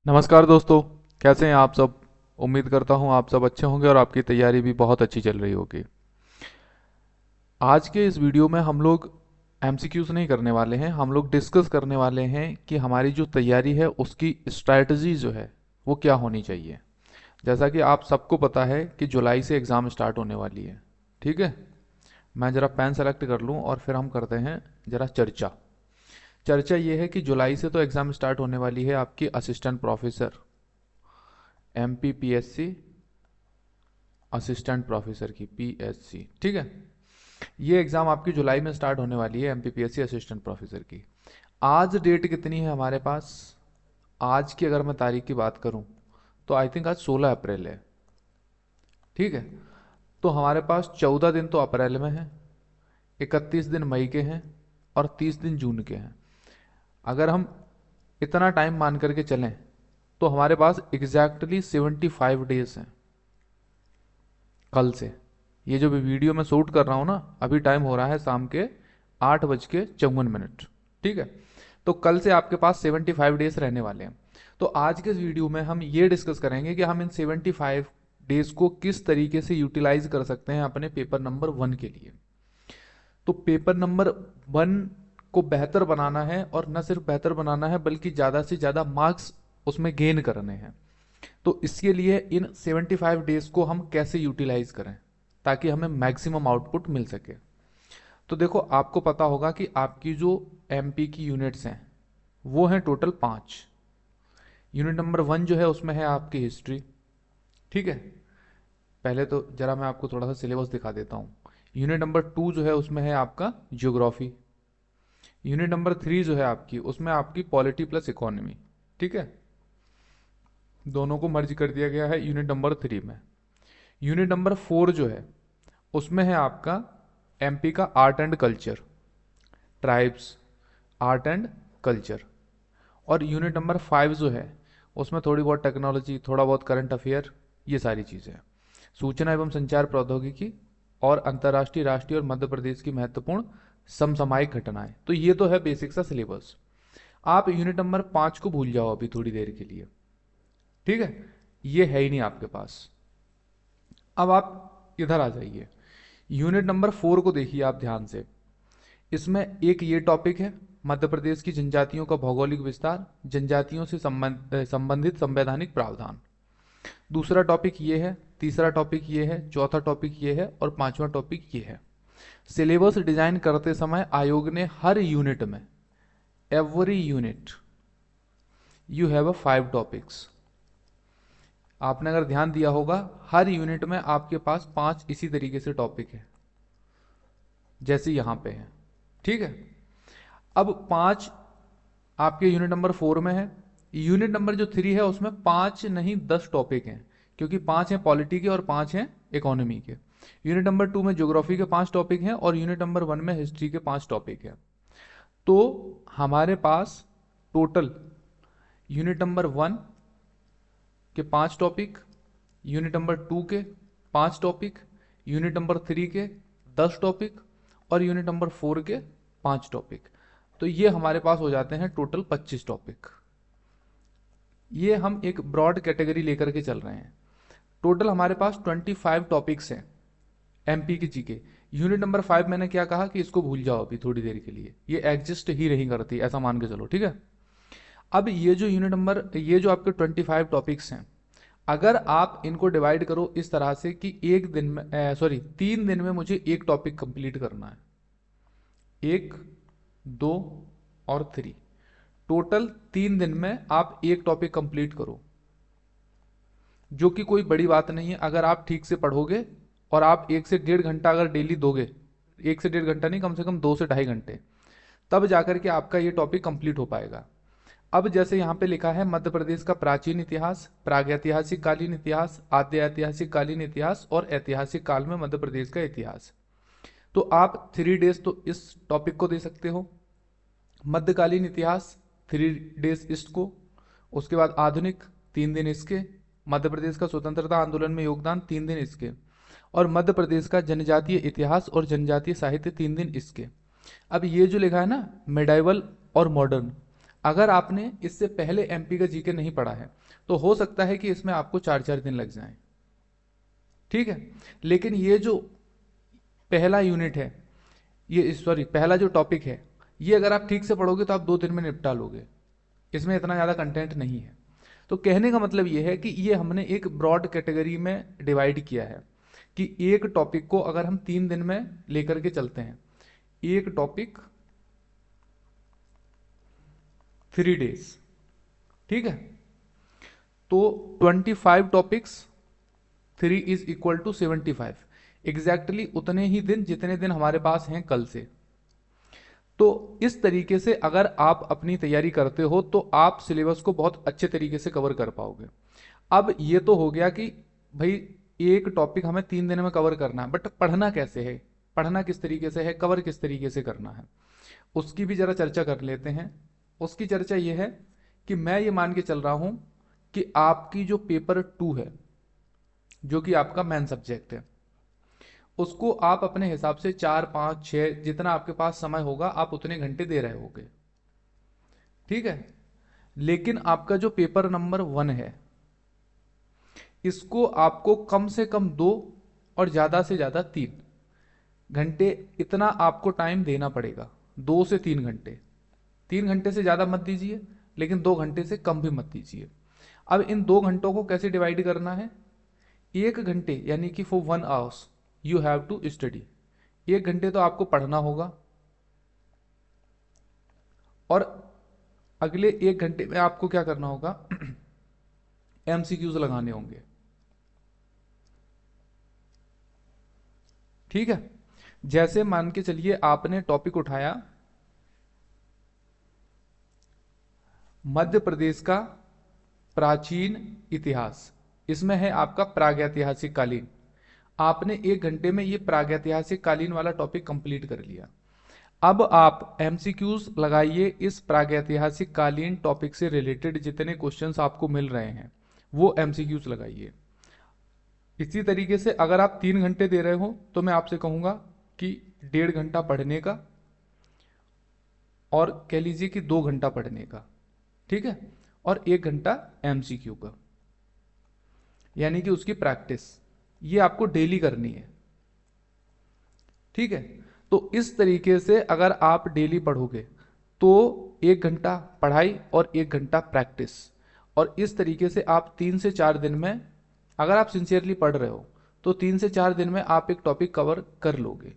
नमस्कार दोस्तों। कैसे हैं आप सब। उम्मीद करता हूं आप सब अच्छे होंगे और आपकी तैयारी भी बहुत अच्छी चल रही होगी। आज के इस वीडियो में हम लोग एमसीक्यूज नहीं करने वाले हैं, हम लोग डिस्कस करने वाले हैं कि हमारी जो तैयारी है उसकी स्ट्रैटेजी जो है वो क्या होनी चाहिए। जैसा कि आप सबको पता है कि जुलाई से एग्ज़ाम स्टार्ट होने वाली है। ठीक है, मैं ज़रा पेन सेलेक्ट कर लूँ और फिर हम करते हैं ज़रा चर्चा। चर्चा ये है कि जुलाई से तो एग्ज़ाम स्टार्ट होने वाली है आपकी assistant professor, MPPSC assistant professor की, पीएससी। ठीक है, ये एग्ज़ाम आपकी जुलाई में स्टार्ट होने वाली है, एमपीपीएससी असिस्टेंट प्रोफेसर की। आज डेट कितनी है हमारे पास। आज की अगर मैं तारीख की बात करूं तो आई थिंक आज 16 अप्रैल है। ठीक है, तो हमारे पास 14 दिन तो अप्रैल में है, 31 दिन मई के हैं और 30 दिन जून के हैं। अगर हम इतना टाइम मान करके चलें तो हमारे पास एग्जैक्टली 75 डेज हैं कल से। ये जो भी वीडियो मैं शूट कर रहा हूँ ना, अभी टाइम हो रहा है शाम के 8:54। ठीक है, तो कल से आपके पास 75 डेज रहने वाले हैं। तो आज के इस वीडियो में हम ये डिस्कस करेंगे कि हम इन 75 डेज को किस तरीके से यूटिलाइज कर सकते हैं अपने पेपर नंबर 1 के लिए। तो पेपर नंबर 1 को बेहतर बनाना है, और न सिर्फ बेहतर बनाना है बल्कि ज़्यादा से ज़्यादा मार्क्स उसमें गेन करने हैं। तो इसके लिए इन 75 डेज को हम कैसे यूटिलाइज करें ताकि हमें मैक्सिमम आउटपुट मिल सके। तो देखो, आपको पता होगा कि आपकी जो एमपी की यूनिट्स हैं वो हैं टोटल 5। यूनिट नंबर 1 जो है उसमें है आपकी हिस्ट्री। ठीक है, पहले तो जरा मैं आपको थोड़ा सा सिलेबस दिखा देता हूँ। यूनिट नंबर 2 जो है उसमें है आपका ज्योग्राफी। यूनिट नंबर 3 जो है आपकी, उसमें आपकी पॉलिटी प्लस इकोनॉमी। ठीक है, दोनों को मर्ज कर दिया गया है यूनिट नंबर 3 में। यूनिट नंबर 4 जो है उसमें है आपका एमपी का art and culture, tribes, art and culture. और यूनिट नंबर 5 जो है उसमें थोड़ी बहुत टेक्नोलॉजी, थोड़ा बहुत करंट अफेयर, ये सारी चीज़ें, सूचना एवं संचार प्रौद्योगिकी और अंतर्राष्ट्रीय, राष्ट्रीय और मध्य प्रदेश की महत्वपूर्ण समसामयिक घटनाएं। तो ये तो है बेसिक सा सिलेबस। आप यूनिट नंबर 5 को भूल जाओ अभी थोड़ी देर के लिए। ठीक है, ये है ही नहीं आपके पास। अब आप इधर आ जाइए, यूनिट नंबर 4 को देखिए आप ध्यान से। इसमें एक ये टॉपिक है, मध्य प्रदेश की जनजातियों का भौगोलिक विस्तार, जनजातियों से संबंधित संवैधानिक प्रावधान। दूसरा टॉपिक ये है, तीसरा टॉपिक ये है, चौथा टॉपिक ये है और पांचवा टॉपिक ये है। सिलेबस डिजाइन करते समय आयोग ने हर यूनिट में, every unit you have a 5 topics. आपने अगर ध्यान दिया होगा, हर यूनिट में आपके पास 5 इसी तरीके से टॉपिक है जैसे यहां पे है। ठीक है, अब 5 आपके यूनिट नंबर 4 में है। यूनिट नंबर जो 3 है उसमें 5 नहीं 10 टॉपिक हैं, क्योंकि 5 हैं पॉलिटी के और 5 हैं इकोनॉमी के। यूनिट नंबर 2 में ज्योग्राफी के 5 टॉपिक हैं और यूनिट नंबर 1 में हिस्ट्री के 5 टॉपिक हैं। तो हमारे पास टोटल यूनिट नंबर 1 के 5 टॉपिक, यूनिट नंबर 2 के 5 टॉपिक, यूनिट नंबर 3 के 10 टॉपिक और यूनिट नंबर 4 के 5 टॉपिक। तो ये हमारे पास हो जाते हैं टोटल 25 टॉपिक। ये हम एक ब्रॉड कैटेगरी लेकर के चल रहे हैं। टोटल हमारे पास 25 टॉपिक्स हैं एमपी की जीके। यूनिट नंबर 5 मैंने क्या कहा कि इसको भूल जाओ अभी थोड़ी देर के लिए, ये एग्जिस्ट ही नहीं करती, ऐसा मान के चलो। ठीक है, अब ये जो यूनिट नंबर, ये जो आपके 25 टॉपिक्स हैं, अगर आप इनको डिवाइड करो इस तरह से कि एक दिन में, सॉरी 3 दिन में मुझे एक टॉपिक कंप्लीट करना है, 1, 2 और 3, टोटल 3 दिन में आप एक टॉपिक कंप्लीट करो, जो कि कोई बड़ी बात नहीं है अगर आप ठीक से पढ़ोगे और आप 1 से 1.5 घंटा अगर डेली दोगे, 1 से 1.5 घंटा नहीं, कम से कम 2 से ढाई घंटे, तब जाकर के आपका ये टॉपिक कंप्लीट हो पाएगा। अब जैसे यहाँ पे लिखा है मध्य प्रदेश का प्राचीन इतिहास, प्रागैतिहासिक कालीन इतिहास, आद्य ऐतिहासिक कालीन इतिहास और ऐतिहासिक काल में मध्य प्रदेश का इतिहास। तो आप 3 डेज तो इस टॉपिक को दे सकते हो, मध्यकालीन इतिहास 3 डेज इसको, उसके बाद आधुनिक 3 दिन इसके, मध्य प्रदेश का स्वतंत्रता आंदोलन में योगदान 3 दिन इसके, और मध्य प्रदेश का जनजातीय इतिहास और जनजातीय साहित्य 3 दिन इसके। अब ये जो लिखा है ना, मेडाइवल और मॉडर्न, अगर आपने इससे पहले एमपी का जीके नहीं पढ़ा है तो हो सकता है कि इसमें आपको 4-4 दिन लग जाएं, ठीक है। लेकिन ये जो पहला यूनिट है, ये सॉरी पहला जो टॉपिक है, ये अगर आप ठीक से पढ़ोगे तो आप 2 दिन में निपटा लोगे। इसमें इतना ज़्यादा कंटेंट नहीं है। तो कहने का मतलब ये है कि ये हमने एक ब्रॉड कैटेगरी में डिवाइड किया है कि एक टॉपिक को अगर हम 3 दिन में लेकर के चलते हैं, एक टॉपिक 3 डेज, ठीक है। तो 25 topics 3 is equal to 75, exactly उतने ही दिन जितने दिन हमारे पास हैं कल से। तो इस तरीके से अगर आप अपनी तैयारी करते हो तो आप सिलेबस को बहुत अच्छे तरीके से कवर कर पाओगे। अब ये तो हो गया कि भाई एक टॉपिक हमें 3 दिन में कवर करना है, बट पढ़ना कैसे है, पढ़ना किस तरीके से है, कवर किस तरीके से करना है, उसकी भी जरा चर्चा कर लेते हैं। उसकी चर्चा ये है कि मैं ये मान के चल रहा हूं कि आपकी जो पेपर 2 है, जो कि आपका मेन सब्जेक्ट है, उसको आप अपने हिसाब से 4-5-6 जितना आपके पास समय होगा आप उतने घंटे दे रहे होगे, ठीक है। लेकिन आपका जो पेपर नंबर 1 है, इसको आपको कम से कम 2 और ज्यादा से ज्यादा 3 घंटे इतना आपको टाइम देना पड़ेगा। 2 से 3 घंटे, 3 घंटे से ज्यादा मत दीजिए, लेकिन 2 घंटे से कम भी मत दीजिए। अब इन 2 घंटों को कैसे डिवाइड करना है, 1 घंटे यानी कि for 1 hours you have to study, 1 घंटे तो आपको पढ़ना होगा और अगले 1 घंटे में आपको क्या करना होगा, एमसीक्यूज लगाने होंगे, ठीक है। जैसे मान के चलिए आपने टॉपिक उठाया मध्य प्रदेश का प्राचीन इतिहास, इसमें है आपका प्रागैतिहासिक कालीन, आपने 1 घंटे में ये प्रागैतिहासिक कालीन वाला टॉपिक कंप्लीट कर लिया। अब आप एमसीक्यूज लगाइए इस प्रागैतिहासिक कालीन टॉपिक से रिलेटेड जितने क्वेश्चंस आपको मिल रहे हैं वो एमसीक्यूज लगाइए। इसी तरीके से अगर आप 3 घंटे दे रहे हो तो मैं आपसे कहूंगा कि 1.5 घंटा पढ़ने का और कह लीजिए कि 2 घंटा पढ़ने का, ठीक है, और 1 घंटा एमसीक्यू का, यानी कि उसकी प्रैक्टिस ये आपको डेली करनी है, ठीक है। तो इस तरीके से अगर आप डेली पढ़ोगे तो 1 घंटा पढ़ाई और 1 घंटा प्रैक्टिस, और इस तरीके से आप 3 से 4 दिन में, अगर आप सिंसियरली पढ़ रहे हो तो 3 से 4 दिन में आप एक टॉपिक कवर कर लोगे,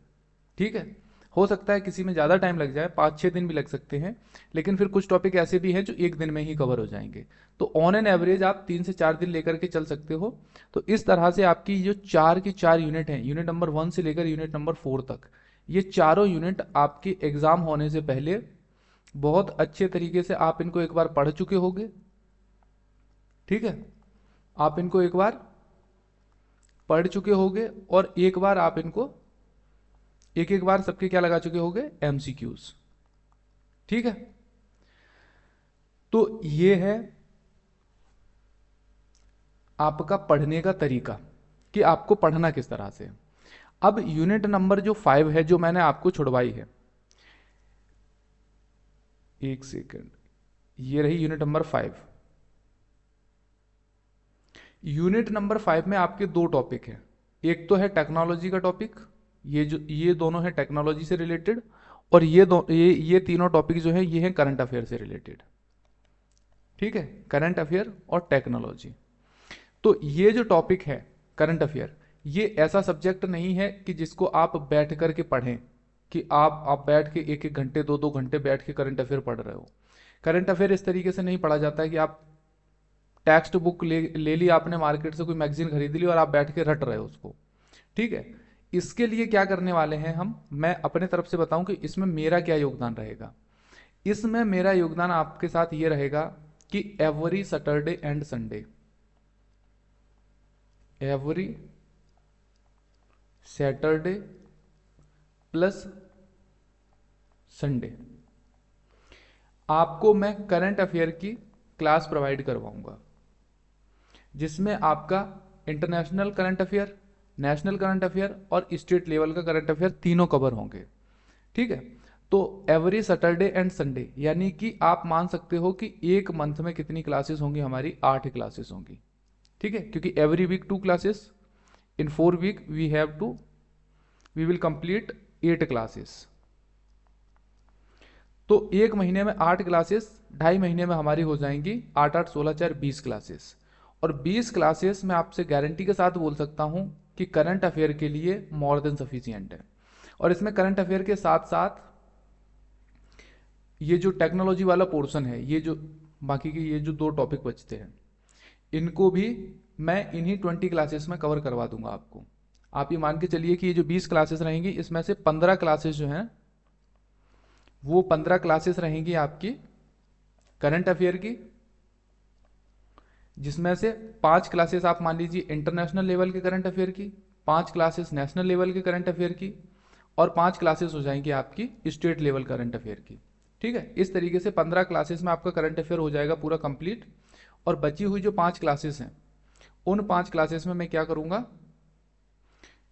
ठीक है। हो सकता है किसी में ज़्यादा टाइम लग जाए, 5-6 दिन भी लग सकते हैं, लेकिन फिर कुछ टॉपिक ऐसे भी हैं जो 1 दिन में ही कवर हो जाएंगे। तो ऑन एन एवरेज आप 3 से 4 दिन लेकर के चल सकते हो। तो इस तरह से आपकी जो 4 की 4 यूनिट हैं, यूनिट नंबर 1 से लेकर यूनिट नंबर 4 तक, ये चारों यूनिट आपके एग्जाम होने से पहले बहुत अच्छे तरीके से आप इनको एक बार पढ़ चुके होंगे, ठीक है। आप इनको एक बार पढ़ चुके होंगे और एक बार आप इनको एक एक बार सबके क्या लगा चुके होंगे, एमसीक्यूज, ठीक है। तो ये है आपका पढ़ने का तरीका कि आपको पढ़ना किस तरह से। अब यूनिट नंबर जो 5 है जो मैंने आपको छुड़वाई है, एक सेकंड, ये रही यूनिट नंबर 5। यूनिट नंबर 5 में आपके 2 टॉपिक हैं, एक तो है टेक्नोलॉजी का टॉपिक, ये दोनों है टेक्नोलॉजी से रिलेटेड, और ये तीनों टॉपिक जो है ये हैं करंट अफेयर से रिलेटेड, ठीक है, करंट अफेयर और टेक्नोलॉजी। तो ये जो टॉपिक है करंट अफेयर, ये ऐसा सब्जेक्ट नहीं है कि जिसको आप बैठ करके पढ़ें, कि आप बैठ के 1-1 घंटे 2-2 घंटे बैठ के करंट अफेयर पढ़ रहे हो। करंट अफेयर इस तरीके से नहीं पढ़ा जाता है कि आप टेक्स्ट बुक ले ली आपने मार्केट से, कोई मैगजीन खरीद ली और आप बैठ के रट रहे हो उसको, ठीक है। इसके लिए क्या करने वाले हैं हम, मैं अपने तरफ से बताऊं कि इसमें मेरा क्या योगदान रहेगा। इसमें मेरा योगदान आपके साथ ये रहेगा कि every Saturday and Sunday, every Saturday plus Sunday आपको मैं करंट अफेयर की क्लास प्रोवाइड करवाऊंगा, जिसमें आपका international current affair, national current affair और स्टेट लेवल का करंट अफेयर तीनों कवर होंगे, ठीक है। तो एवरी सैटरडे एंड संडे, यानी कि आप मान सकते हो कि एक मंथ में कितनी क्लासेस होंगी हमारी, 8 क्लासेस होंगी। ठीक है, क्योंकि every week 2 classes, in 4 week we will complete 8 classes. तो एक महीने में 8 क्लासेस, 2.5 महीने में हमारी हो जाएंगी 8 8 16 4 20 क्लासेस। और 20 क्लासेस मैं आपसे गारंटी के साथ बोल सकता हूं कि करंट अफेयर के लिए मोर देन सफिशिएंट है। और इसमें करंट अफेयर के साथ साथ ये जो टेक्नोलॉजी वाला पोर्शन है, ये जो बाकी के ये जो 2 टॉपिक बचते हैं, इनको भी मैं इन्हीं 20 क्लासेस में कवर करवा दूंगा आपको। आप ये मान के चलिए कि ये जो 20 क्लासेस रहेंगी, इसमें से 15 क्लासेस जो हैं वो 15 क्लासेस रहेंगी आपकी करंट अफेयर की, जिसमें से 5 क्लासेस आप मान लीजिए इंटरनेशनल लेवल के करंट अफेयर की, 5 क्लासेस नेशनल लेवल के करंट अफेयर की, और 5 क्लासेस हो जाएंगी आपकी स्टेट लेवल करंट अफेयर की। ठीक है, इस तरीके से 15 क्लासेस में आपका करंट अफेयर हो जाएगा पूरा कंप्लीट। और बची हुई जो 5 क्लासेस हैं, उन 5 क्लासेस में मैं क्या करूंगा,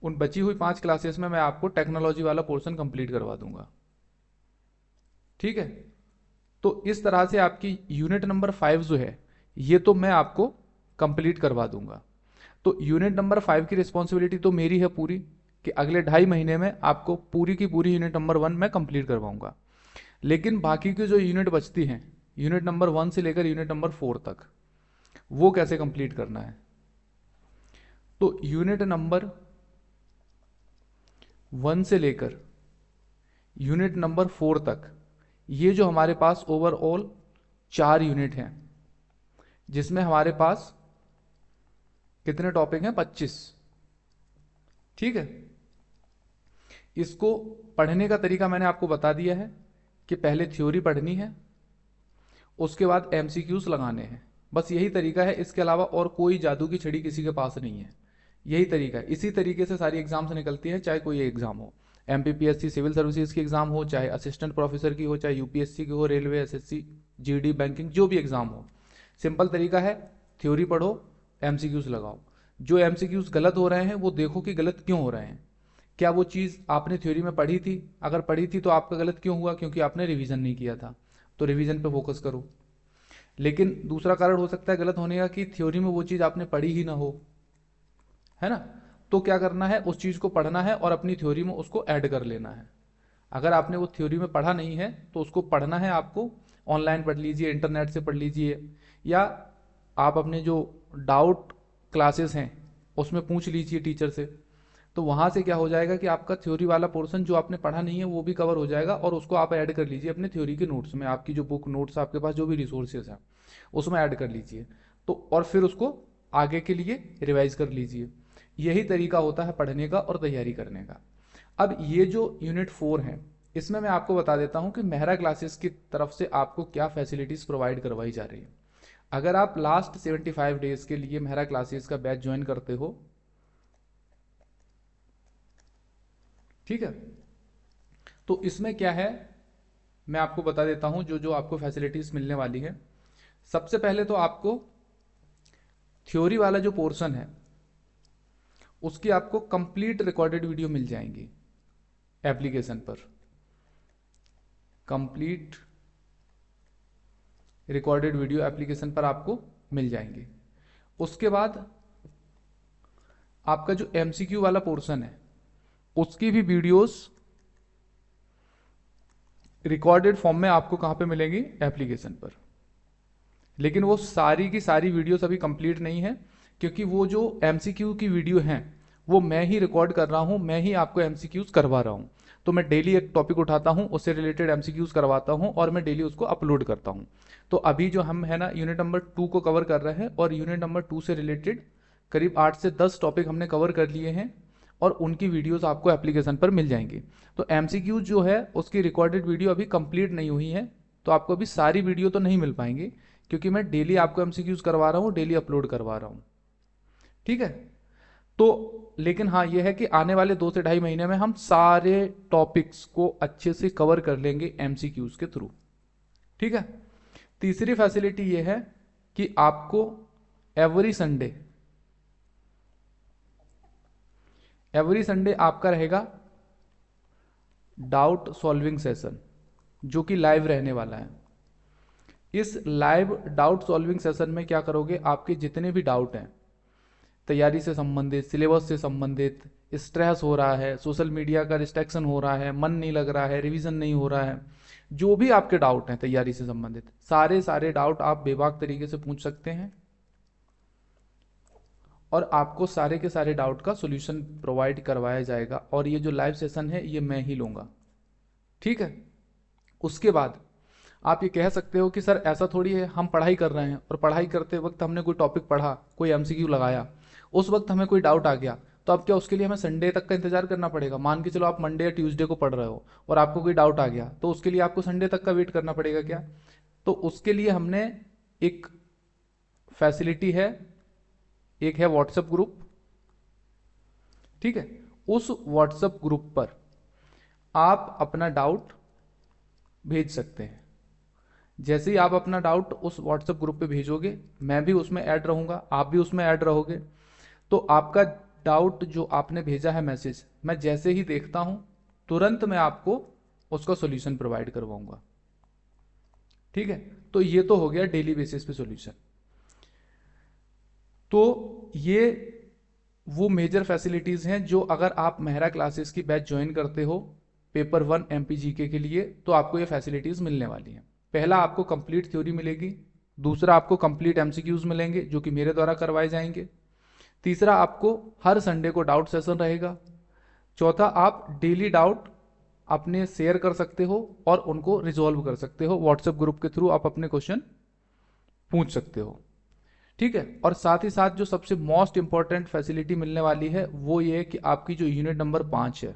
उन बची हुई 5 क्लासेस में मैं आपको टेक्नोलॉजी वाला पोर्शन कंप्लीट करवा दूंगा। ठीक है, तो इस तरह से आपकी यूनिट नंबर 5 जो है ये तो मैं आपको कंप्लीट करवा दूंगा। तो यूनिट नंबर 5 की रिस्पॉन्सिबिलिटी तो मेरी है पूरी, कि अगले 2.5 महीने में आपको पूरी की पूरी यूनिट नंबर 1 मैं कंप्लीट करवाऊंगा। लेकिन बाकी की जो यूनिट बचती हैं, यूनिट नंबर 1 से लेकर यूनिट नंबर 4 तक, वो कैसे कंप्लीट करना है। तो यूनिट नंबर 1 से लेकर यूनिट नंबर 4 तक, ये जो हमारे पास ओवरऑल 4 यूनिट हैं, जिसमें हमारे पास कितने टॉपिक हैं, 25। ठीक है, इसको पढ़ने का तरीका मैंने आपको बता दिया है कि पहले थ्योरी पढ़नी है, उसके बाद एमसीक्यूज लगाने हैं। बस यही तरीका है, इसके अलावा और कोई जादू की छड़ी किसी के पास नहीं है। यही तरीका है, इसी तरीके से सारी एग्जाम्स निकलती हैं, चाहे कोई एग्जाम हो, एमपीपीएससी सिविल सर्विसेज की एग्जाम हो, चाहे असिस्टेंट प्रोफेसर की हो, चाहे यूपीएससी की हो, रेलवे, एसएससी, जीडी, बैंकिंग, जो भी एग्जाम हो। सिंपल तरीका है, थ्योरी पढ़ो, एमसीक्यूज लगाओ। जो एमसीक्यूज गलत हो रहे हैं वो देखो कि गलत क्यों हो रहे हैं। क्या वो चीज़ आपने थ्योरी में पढ़ी थी? अगर पढ़ी थी तो आपका गलत क्यों हुआ? क्योंकि आपने रिवीजन नहीं किया था। तो रिवीजन पे फोकस करो। लेकिन दूसरा कारण हो सकता है गलत होने का कि थ्योरी में वो चीज़ आपने पढ़ी ही ना हो, है ना। तो क्या करना है, उस चीज़ को पढ़ना है और अपनी थ्योरी में उसको ऐड कर लेना है। अगर आपने वो थ्योरी में पढ़ा नहीं है तो उसको पढ़ना है आपको, ऑनलाइन पढ़ लीजिए, इंटरनेट से पढ़ लीजिए, या आप अपने जो डाउट क्लासेस हैं उसमें पूछ लीजिए टीचर से। तो वहाँ से क्या हो जाएगा कि आपका थ्योरी वाला पोर्शन जो आपने पढ़ा नहीं है वो भी कवर हो जाएगा, और उसको आप ऐड कर लीजिए अपने थ्योरी के नोट्स में। आपकी जो बुक नोट्स, आपके पास जो भी रिसोर्सेज हैं उसमें ऐड कर लीजिए। तो और फिर उसको आगे के लिए रिवाइज कर लीजिए। यही तरीका होता है पढ़ने का और तैयारी करने का। अब ये जो यूनिट 4 है, इसमें मैं आपको बता देता हूँ कि मेहरा क्लासेस की तरफ से आपको क्या फैसिलिटीज़ प्रोवाइड करवाई जा रही है। अगर आप लास्ट 75 डेज के लिए मेहरा क्लासेस का बैच ज्वाइन करते हो, ठीक है, तो इसमें क्या है मैं आपको बता देता हूं जो जो आपको फैसिलिटीज मिलने वाली है। सबसे पहले तो आपको थ्योरी वाला जो पोर्शन है उसकी आपको कंप्लीट रिकॉर्डेड वीडियो मिल जाएंगी एप्लीकेशन पर। कंप्लीट रिकॉर्डेड वीडियो एप्लीकेशन पर आपको मिल जाएंगे। उसके बाद आपका जो एमसीक्यू वाला पोर्शन है उसकी भी वीडियोस रिकॉर्डेड फॉर्म में आपको कहां पे मिलेंगी, एप्लीकेशन पर। लेकिन वो सारी की सारी वीडियोस अभी कंप्लीट नहीं है, क्योंकि वो जो एमसीक्यू की वीडियो हैं वो मैं ही रिकॉर्ड कर रहा हूं, मैं ही आपको एमसीक्यूज करवा रहा हूं। तो मैं डेली एक टॉपिक उठाता हूं, उससे रिलेटेड एमसीक्यूज करवाता हूं और मैं डेली उसको अपलोड करता हूं। तो अभी जो हम है ना यूनिट नंबर 2 को कवर कर रहे हैं, और यूनिट नंबर 2 से रिलेटेड करीब 8 से 10 टॉपिक हमने कवर कर लिए हैं, और उनकी वीडियोस आपको एप्लीकेशन पर मिल जाएंगी। तो एमसीक्यूज जो है उसकी रिकॉर्डेड वीडियो अभी कंप्लीट नहीं हुई है, तो आपको अभी सारी वीडियो तो नहीं मिल पाएंगी, क्योंकि मैं डेली आपको एमसीक्यूज करवा रहा हूँ, डेली अपलोड करवा रहा हूँ। ठीक है, तो लेकिन हाँ ये है कि आने वाले 2 से 2.5 महीने में हम सारे टॉपिक्स को अच्छे से कवर कर लेंगे एमसीक्यूज के थ्रू। ठीक है, तीसरी फैसिलिटी ये है कि आपको एवरी संडे आपका रहेगा डाउट सॉल्विंग सेशन। जो कि लाइव रहने वाला है। इस लाइव डाउट सॉल्विंग सेशन में क्या करोगे, आपके जितने भी डाउट हैं तैयारी से संबंधित, सिलेबस से संबंधित, स्ट्रेस हो रहा है, सोशल मीडिया का डिस्ट्रैक्शन हो रहा है, मन नहीं लग रहा है, रिवीजन नहीं हो रहा है, जो भी आपके डाउट हैं तैयारी से संबंधित, सारे डाउट आप बेबाक तरीके से पूछ सकते हैं और आपको सारे के सारे डाउट का सॉल्यूशन प्रोवाइड करवाया जाएगा। और ये जो लाइव सेशन है ये मैं ही लूँगा, ठीक है। उसके बाद आप ये कह सकते हो कि सर ऐसा थोड़ी है, हम पढ़ाई कर रहे हैं और पढ़ाई करते वक्त हमने कोई टॉपिक पढ़ा, कोई एमसीक्यू लगाया, उस वक्त हमें कोई डाउट आ गया, तो अब क्या उसके लिए हमें संडे तक का इंतजार करना पड़ेगा? मान के चलो आप मंडे या ट्यूसडे को पढ़ रहे हो और आपको कोई डाउट आ गया, तो उसके लिए आपको संडे तक का वेट करना पड़ेगा क्या? तो उसके लिए हमने एक फैसिलिटी है, एक है व्हाट्सएप ग्रुप, ठीक है। उस व्हाट्सएप ग्रुप पर आप अपना डाउट भेज सकते हैं। जैसे ही आप अपना डाउट उस व्हाट्सएप ग्रुप पे भेजोगे, मैं भी उसमें ऐड रहूंगा, आप भी उसमें ऐड रहोगे, तो आपका डाउट जो आपने भेजा है मैसेज, मैं जैसे ही देखता हूं तुरंत मैं आपको उसका सॉल्यूशन प्रोवाइड करवाऊंगा, ठीक है। तो ये तो हो गया डेली बेसिस पे सॉल्यूशन। तो ये वो मेजर फैसिलिटीज हैं जो अगर आप मेहरा क्लासेस की बैच ज्वाइन करते हो पेपर 1 एमपीजीके के लिए, तो आपको ये फैसिलिटीज मिलने वाली हैं। पहला, आपको कंप्लीट थ्योरी मिलेगी। दूसरा, आपको कंप्लीट एमसीक्यूज मिलेंगे जो कि मेरे द्वारा करवाए जाएंगे। तीसरा, आपको हर संडे को डाउट सेशन रहेगा। चौथा, आप डेली डाउट अपने शेयर कर सकते हो और उनको रिजॉल्व कर सकते हो, व्हाट्सएप ग्रुप के थ्रू आप अपने क्वेश्चन पूछ सकते हो, ठीक है। और साथ ही साथ जो सबसे मोस्ट इंपॉर्टेंट फैसिलिटी मिलने वाली है वो ये है कि आपकी जो यूनिट नंबर 5 है,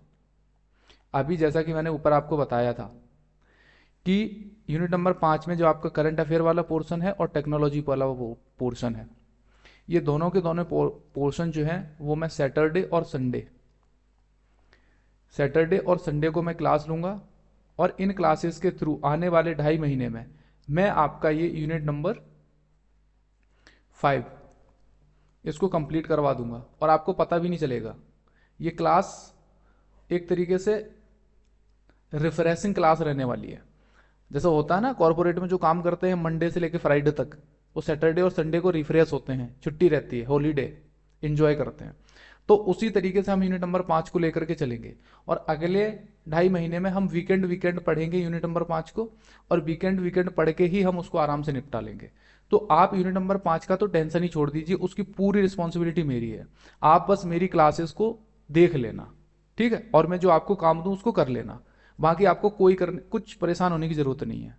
अभी जैसा कि मैंने ऊपर आपको बताया था कि यूनिट नंबर 5 में जो आपका करंट अफेयर वाला पोर्शन है और टेक्नोलॉजी वाला वो पोर्शन है, ये दोनों के दोनों पोर्शन जो है वो मैं सैटरडे और संडे को मैं क्लास लूंगा और इन क्लासेस के थ्रू आने वाले 2.5 महीने में मैं आपका ये यूनिट नंबर 5 इसको कंप्लीट करवा दूंगा और आपको पता भी नहीं चलेगा। ये क्लास एक तरीके से रिफ्रेशिंग क्लास रहने वाली है। जैसा होता है ना कॉर्पोरेट में जो काम करते हैं मंडे से लेकर फ्राइडे तक, वो सैटरडे और संडे को रिफ्रेश होते हैं, छुट्टी रहती है, हॉलीडे एंजॉय करते हैं। तो उसी तरीके से हम यूनिट नंबर 5 को लेकर के चलेंगे और अगले 2.5 महीने में हम वीकेंड पढ़ेंगे यूनिट नंबर 5 को, और वीकेंड पढ़ के ही हम उसको आराम से निपटा लेंगे। तो आप यूनिट नंबर 5 का तो टेंशन ही छोड़ दीजिए, उसकी पूरी रिस्पॉन्सिबिलिटी मेरी है। आप बस मेरी क्लासेस को देख लेना, ठीक है, और मैं जो आपको काम दूं उसको कर लेना। बाकी आपको कुछ परेशान होने की जरूरत नहीं है।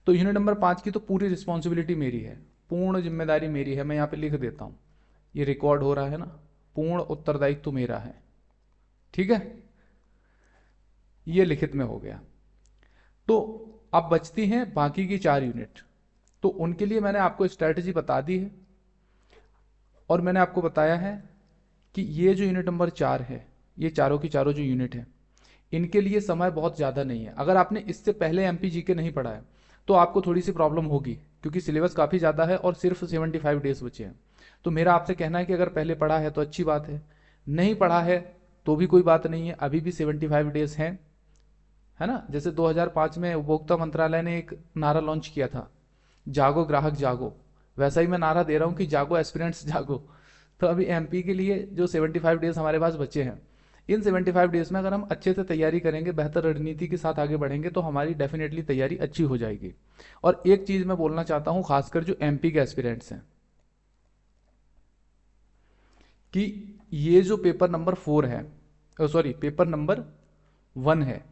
तो यूनिट नंबर 5 की तो पूरी रिस्पॉन्सिबिलिटी मेरी है, पूर्ण जिम्मेदारी मेरी है। मैं यहाँ पे लिख देता हूँ, ये रिकॉर्ड हो रहा है ना, पूर्ण उत्तरदायित्व तो मेरा है, ठीक है। ये लिखित में हो गया। तो अब बचती हैं बाकी की 4 यूनिट। तो उनके लिए मैंने आपको स्ट्रैटेजी बता दी है और मैंने आपको बताया है कि ये जो यूनिट नंबर 4 है, ये चारों की चारों जो यूनिट है, इनके लिए समय बहुत ज़्यादा नहीं है। अगर आपने इससे पहले एमपीजीके नहीं पढ़ा है तो आपको थोड़ी सी प्रॉब्लम होगी, क्योंकि सिलेबस काफ़ी ज़्यादा है और सिर्फ 75 डेज बचे हैं। तो मेरा आपसे कहना है कि अगर पहले पढ़ा है तो अच्छी बात है, नहीं पढ़ा है तो भी कोई बात नहीं है, अभी भी 75 डेज हैं, है ना। जैसे 2005 में उपभोक्ता मंत्रालय ने एक नारा लॉन्च किया था, जागो ग्राहक जागो, वैसा ही मैं नारा दे रहा हूँ कि जागो एस्पिरेंट्स जागो। तो अभी एमपी के लिए जो 75 डेज हमारे पास बचे हैं, इन 75 डेज में अगर हम अच्छे से तैयारी करेंगे, बेहतर रणनीति के साथ आगे बढ़ेंगे, तो हमारी डेफिनेटली तैयारी अच्छी हो जाएगी। और एक चीज मैं बोलना चाहता हूं, खासकर जो एमपी के एस्पिरेंट्स हैं, कि ये जो पेपर नंबर 4 है, सॉरी पेपर नंबर 1 है,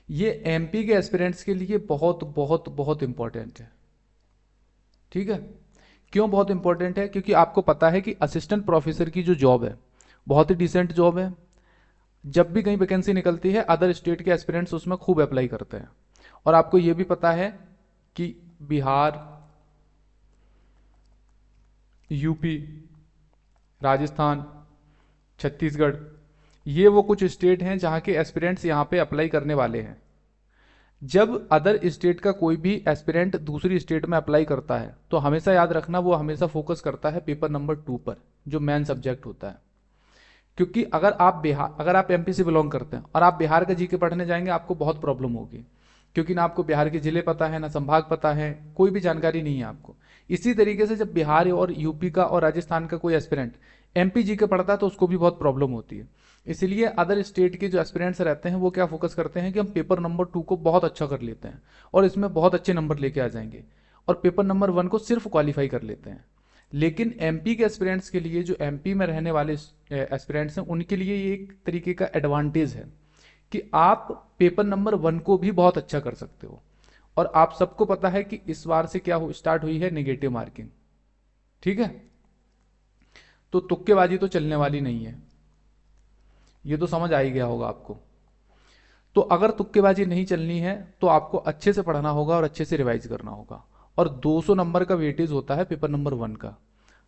ये एमपी के एस्पिरेंट्स के लिए बहुत बहुत बहुत इंपॉर्टेंट है, ठीक है। क्यों बहुत इंपॉर्टेंट है? क्योंकि आपको पता है कि असिस्टेंट प्रोफेसर की जो जॉब है बहुत ही डिसेंट जॉब है। जब भी कहीं वैकेंसी निकलती है, अदर स्टेट के एस्पिरेंट्स उसमें खूब अप्लाई करते हैं। और आपको यह भी पता है कि बिहार, यूपी, राजस्थान, छत्तीसगढ़, ये वो कुछ स्टेट हैं जहां के एस्पिरेंट्स यहां पे अप्लाई करने वाले हैं। जब अदर स्टेट का कोई भी एस्पिरेंट दूसरी स्टेट में अप्लाई करता है तो हमेशा याद रखना, वो हमेशा फोकस करता है पेपर नंबर 2 पर, जो मेन सब्जेक्ट होता है, क्योंकि अगर आप एमपी से बिलोंग करते हैं और आप बिहार का जीके पढ़ने जाएंगे, आपको बहुत प्रॉब्लम होगी, क्योंकि ना आपको बिहार के जिले पता है, ना संभाग पता है, कोई भी जानकारी नहीं है आपको। इसी तरीके से जब बिहार और यूपी का और राजस्थान का कोई एस्पिरेंट एमपी जीके पढ़ता है तो उसको भी बहुत प्रॉब्लम होती है। इसलिए अदर स्टेट के जो एस्पिरेंट्स रहते हैं वो क्या फोकस करते हैं कि हम पेपर नंबर 2 को बहुत अच्छा कर लेते हैं और इसमें बहुत अच्छे नंबर लेके आ जाएंगे, और पेपर नंबर 1 को सिर्फ क्वालिफाई कर लेते हैं। लेकिन एमपी के एस्पिरेंट्स के लिए, जो एमपी में रहने वाले एस्पिरेंट्स हैं, उनके लिए ये एक तरीके का एडवांटेज है कि आप पेपर नंबर 1 को भी बहुत अच्छा कर सकते हो। और आप सबको पता है कि इस बार से क्या स्टार्ट हुई है, नेगेटिव मार्किंग। ठीक है, तो तुक्केबाजी तो चलने वाली नहीं है, ये तो समझ आ ही गया होगा आपको। तो अगर तुक्केबाजी नहीं चलनी है तो आपको अच्छे से पढ़ना होगा और अच्छे से रिवाइज करना होगा। और 200 नंबर का वेटेज होता है पेपर नंबर 1 का।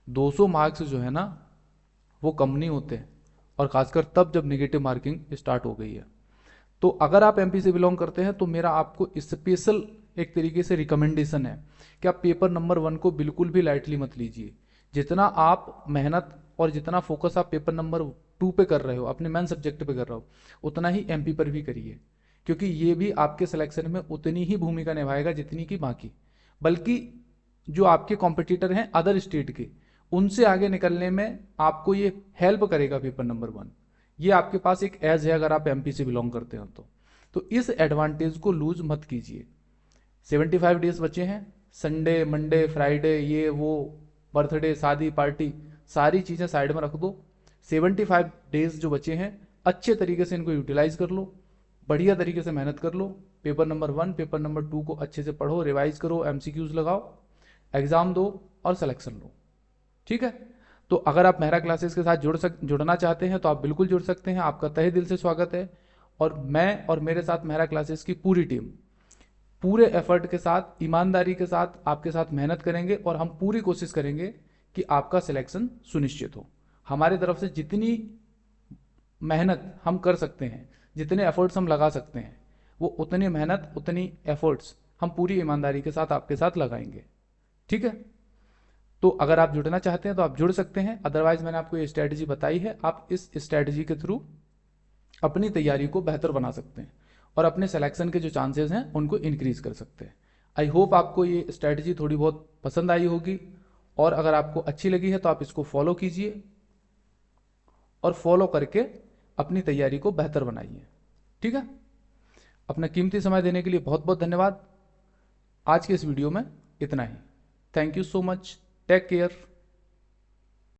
200 मार्क्स जो है ना, वो कम नहीं होते, और खासकर तब जब नेगेटिव मार्किंग स्टार्ट हो गई है। तो अगर आप एमपी से बिलोंग करते हैं तो मेरा आपको स्पेशल एक तरीके से रिकमेंडेशन है कि आप पेपर नंबर 1 को बिल्कुल भी लाइटली मत लीजिए। जितना आप मेहनत और जितना फोकस आप पेपर नंबर 2 पे कर रहे हो, अपने मेन सब्जेक्ट पे कर रहे हो, उतना ही एमपी पर भी करिए, क्योंकि ये भी आपके सिलेक्शन में उतनी ही भूमिका निभाएगा जितनी कि बाकी। बल्कि जो आपके कॉम्पिटिटर हैं अदर स्टेट के, उनसे आगे निकलने में आपको ये हेल्प करेगा पेपर नंबर 1। ये आपके पास एक एज है अगर आप एमपी से बिलोंग करते हो तो इस एडवांटेज को लूज मत कीजिए। 75 डेज बचे हैं, संडे मंडे फ्राइडे ये वो, बर्थडे शादी पार्टी, सारी चीज़ें साइड में रख दो। 75 डेज जो बचे हैं, अच्छे तरीके से इनको यूटिलाइज कर लो, बढ़िया तरीके से मेहनत कर लो। पेपर नंबर 1 पेपर नंबर 2 को अच्छे से पढ़ो, रिवाइज करो, एमसीक्यूज लगाओ, एग्जाम दो और सिलेक्शन लो। ठीक है, तो अगर आप मेहरा क्लासेस के साथ जुड़ना चाहते हैं तो आप बिल्कुल जुड़ सकते हैं, आपका तहे दिल से स्वागत है। और मैं और मेरे साथ मेहरा क्लासेस की पूरी टीम पूरे एफर्ट के साथ, ईमानदारी के साथ आपके साथ मेहनत करेंगे, और हम पूरी कोशिश करेंगे कि आपका सिलेक्शन सुनिश्चित हो। हमारी तरफ से जितनी मेहनत हम कर सकते हैं, जितने एफर्ट्स हम लगा सकते हैं, वो उतनी मेहनत उतनी एफर्ट्स हम पूरी ईमानदारी के साथ आपके साथ लगाएंगे। ठीक है, तो अगर आप जुड़ना चाहते हैं तो आप जुड़ सकते हैं, अदरवाइज मैंने आपको ये स्ट्रैटेजी बताई है, आप इस स्ट्रैटेजी के थ्रू अपनी तैयारी को बेहतर बना सकते हैं और अपने सिलेक्शन के जो चांसेस हैं उनको इंक्रीज कर सकते हैं। आई होप आपको ये स्ट्रैटेजी थोड़ी बहुत पसंद आई होगी, और अगर आपको अच्छी लगी है तो आप इसको फॉलो कीजिए और फॉलो करके अपनी तैयारी को बेहतर बनाइए। ठीक है, अपना कीमती समय देने के लिए बहुत बहुत धन्यवाद। आज के इस वीडियो में इतना ही। Thank you so much, take care.